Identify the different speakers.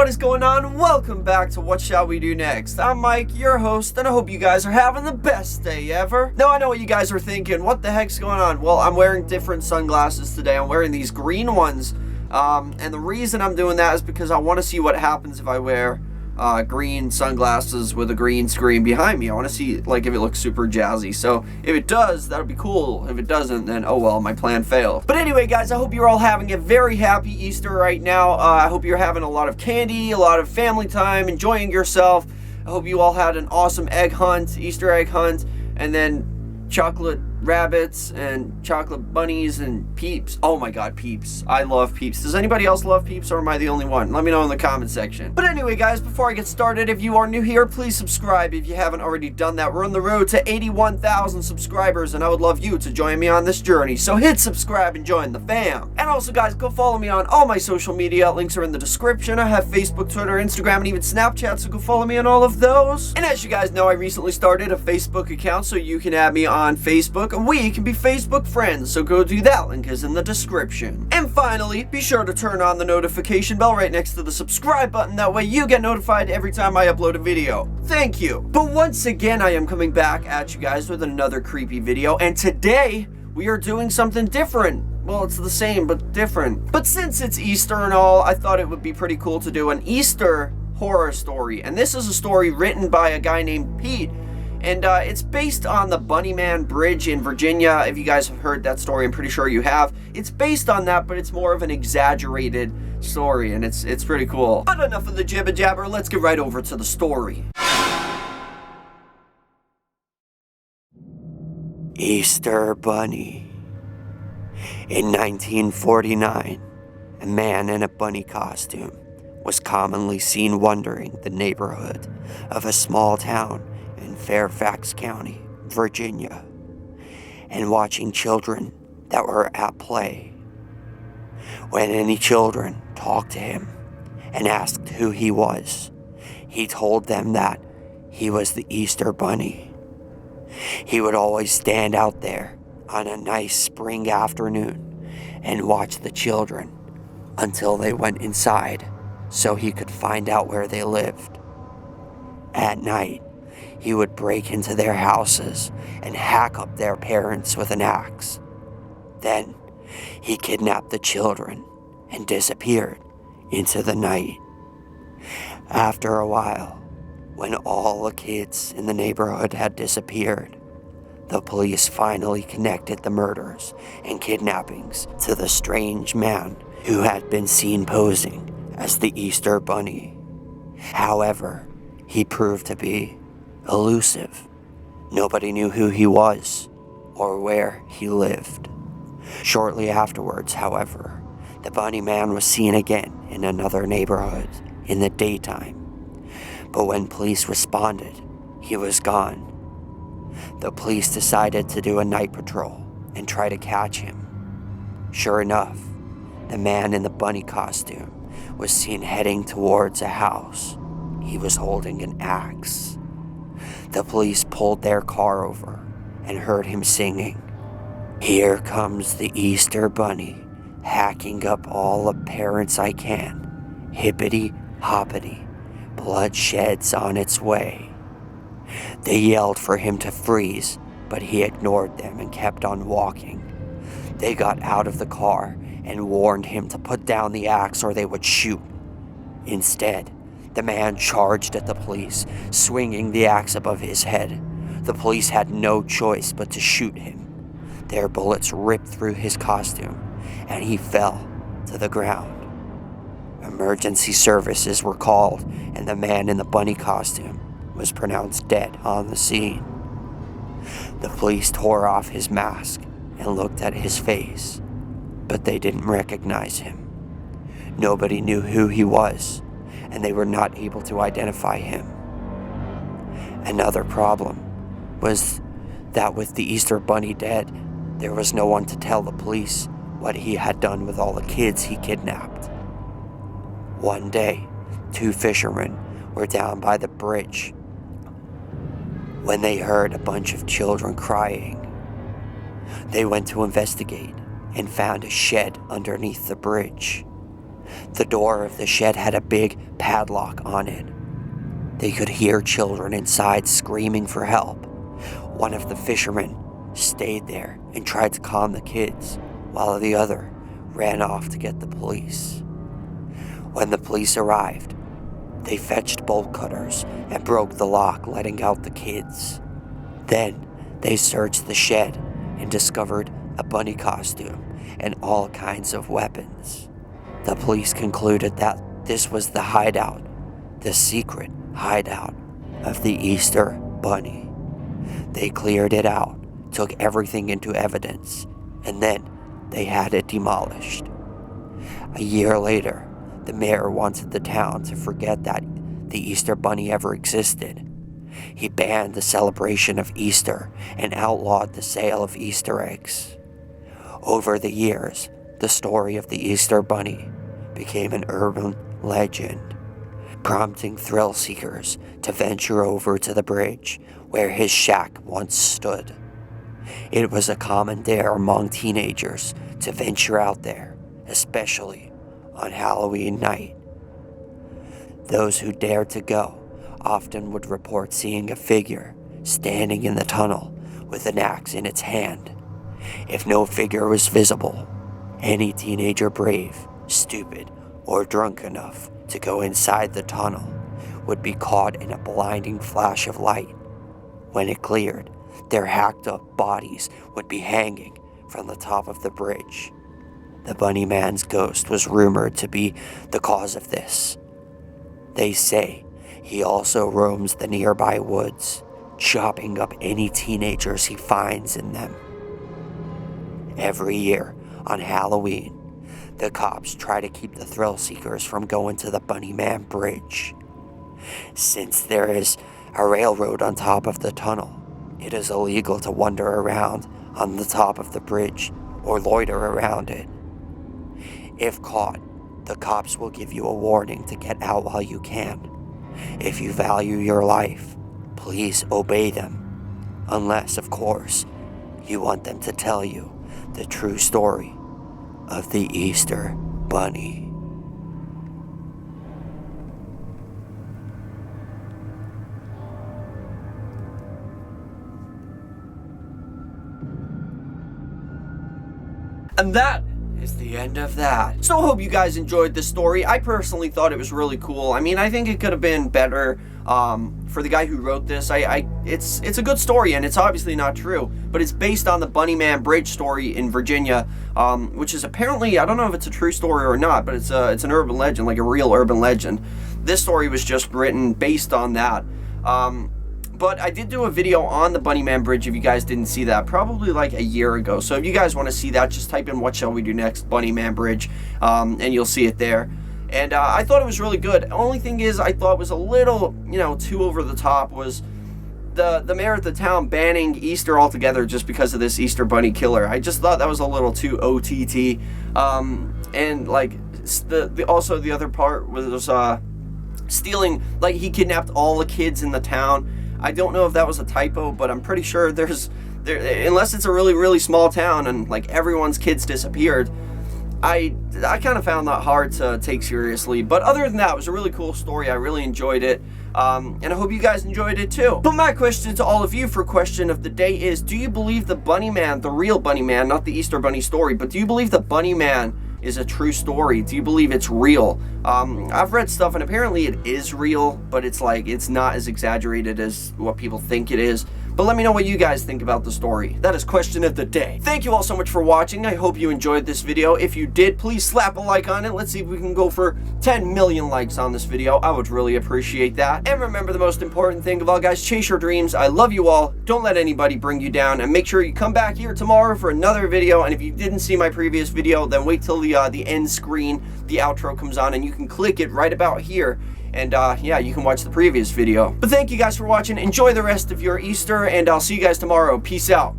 Speaker 1: what is going on? Welcome back to What Shall We Do Next? I'm Mike, your host, and I hope you guys are having the best day ever. Now, I know what you guys are thinking. What the heck's going on? Well, I'm wearing different sunglasses today. I'm wearing these green ones. And the reason I'm doing that is because I want to see what happens if I wear green sunglasses with a green screen behind me. I want to see if it looks super jazzy. So if it does, that'll be cool. If it doesn't, then oh well, my plan failed. But anyway, guys, I hope you're all having a very happy Easter right now. I hope you're having a lot of candy, a lot of family time, enjoying yourself. I hope you all had an awesome egg hunt, Easter egg hunt, and then chocolate rabbits and chocolate bunnies and Peeps. Oh my god, Peeps. I love Peeps. Does anybody else love Peeps, or am I the only one? Let me know in the comment section. But anyway, guys, before I get started, if you are new here, please subscribe if you haven't already done that. We're on the road to 81,000 subscribers, and I would love you to join me on this journey. So hit subscribe and join the fam. And also, guys, go follow me on all my social media. Links are in the description. I have Facebook, Twitter, Instagram, and even Snapchat, so go follow me on all of those. And as you guys know, I recently started a Facebook account, so you can add me on Facebook, and we can be Facebook friends, so go do that. Link is in the description. And finally, be sure to turn on the notification bell right next to the subscribe button. That way you get notified every time I upload a video. Thank you. But once again, I am coming back at you guys with another creepy video, and today we are doing something different. Well, it's the same, but different. But since it's Easter and all, I thought it would be pretty cool to do an Easter horror story. And this is a story written by a guy named Pete. And it's based on the Bunnyman Bridge in Virginia. If you guys have heard that story, I'm pretty sure you have. It's based on that, but it's more of an exaggerated story, and it's pretty cool. But enough of the jibber jabber, let's get right over to the story. Easter Bunny. In 1949, a man in a bunny costume was commonly seen wandering the neighborhood of a small town in Fairfax County, Virginia, and watching children that were at play. When any children talked to him and asked who he was, he told them that he was the Easter Bunny. He would always stand out there on a nice spring afternoon and watch the children until they went inside so he could find out where they lived. At night, he would break into their houses and hack up their parents with an axe. Then, he kidnapped the children and disappeared into the night. After a while, when all the kids in the neighborhood had disappeared, the police finally connected the murders and kidnappings to the strange man who had been seen posing as the Easter Bunny. However, he proved to be elusive. Nobody knew who he was or where he lived. Shortly afterwards, however, the Bunny Man was seen again in another neighborhood in the daytime. But when police responded, he was gone. The police decided to do a night patrol and try to catch him. Sure enough, the man in the bunny costume was seen heading towards a house. He was holding an axe. The police pulled their car over and heard him singing, "Here comes the Easter Bunny, hacking up all the parents I can. Hippity hoppity, bloodshed's on its way." They yelled for him to freeze, but he ignored them and kept on walking. They got out of the car and warned him to put down the axe or they would shoot. Instead, the man charged at the police, swinging the axe above his head. The police had no choice but to shoot him. Their bullets ripped through his costume, and he fell to the ground. Emergency services were called, and the man in the bunny costume was pronounced dead on the scene. The police tore off his mask and looked at his face, but they didn't recognize him. Nobody knew who he was, and they were not able to identify him. Another problem was that with the Easter Bunny dead, there was no one to tell the police what he had done with all the kids he kidnapped. One day, two fishermen were down by the bridge when they heard a bunch of children crying. They went to investigate and found a shed underneath the bridge. The door of the shed had a big padlock on it. They could hear children inside screaming for help. One of the fishermen stayed there and tried to calm the kids, while the other ran off to get the police. When the police arrived, they fetched bolt cutters and broke the lock, letting out the kids. Then they searched the shed and discovered a bunny costume and all kinds of weapons. The police concluded that this was the hideout, the secret hideout of the Easter Bunny. They cleared it out, took everything into evidence, and then they had it demolished. A year later, the mayor wanted the town to forget that the Easter Bunny ever existed. He banned the celebration of Easter and outlawed the sale of Easter eggs. Over the years, the story of the Easter Bunny became an urban legend, prompting thrill seekers to venture over to the bridge where his shack once stood. It was a common dare among teenagers to venture out there, especially on Halloween night. Those who dared to go often would report seeing a figure standing in the tunnel with an axe in its hand. If no figure was visible, any teenager brave, stupid, or drunk enough to go inside the tunnel would be caught in a blinding flash of light. When it cleared, their hacked-up bodies would be hanging from the top of the bridge. The Bunny Man's ghost was rumored to be the cause of this. They say he also roams the nearby woods, chopping up any teenagers he finds in them. Every year, on Halloween, the cops try to keep the thrill seekers from going to the Bunny Man Bridge. Since there is a railroad on top of the tunnel, it is illegal to wander around on the top of the bridge or loiter around it. If caught, the cops will give you a warning to get out while you can. If you value your life, please obey them. Unless, of course, you want them to tell you the true story of the Easter Bunny.
Speaker 2: And that is the end of that. So I hope you guys enjoyed this story. I personally thought it was really cool. I mean, I think it could have been better for the guy who wrote this. It's a good story, and it's obviously not true, but it's based on the Bunny Man Bridge story in Virginia, which is apparently, I don't know if it's a true story or not, but it's an urban legend, like a real urban legend. This story was just written based on that. But I did do a video on the Bunny Man Bridge, if you guys didn't see that, probably like a year ago. So if you guys want to see that, just type in "What Shall We Do Next?" Bunny Man Bridge, and you'll see it there. And I thought it was really good. Only thing is, I thought was a little, too over the top was the mayor of the town banning Easter altogether just because of this Easter Bunny killer. I just thought that was a little too OTT. And like also the other part was stealing, like he kidnapped all the kids in the town. I don't know if that was a typo, but I'm pretty sure unless it's a really, really small town and like everyone's kids disappeared, I kind of found that hard to take seriously. But other than that, it was a really cool story. I really enjoyed it. And I hope you guys enjoyed it too. But my question to all of you for question of the day is, do you believe the Bunny Man, the real Bunny Man, not the Easter Bunny story, but do you believe the Bunny Man is a true story? Do you believe it's real? I've read stuff and apparently it is real, but it's like, it's not as exaggerated as what people think it is. But let me know what you guys think about the story. That is question of the day. Thank you all so much for watching. I hope you enjoyed this video. If you did, please slap a like on it. Let's see if we can go for 10 million likes on this video. I would really appreciate that. And remember the most important thing of all, guys, chase your dreams. I love you all. Don't let anybody bring you down. And make sure you come back here tomorrow for another video. And if you didn't see my previous video, then wait till the end screen, the outro comes on, and you can click it right about here. And yeah, you can watch the previous video. But thank you guys for watching. Enjoy the rest of your Easter, and I'll see you guys tomorrow. Peace out.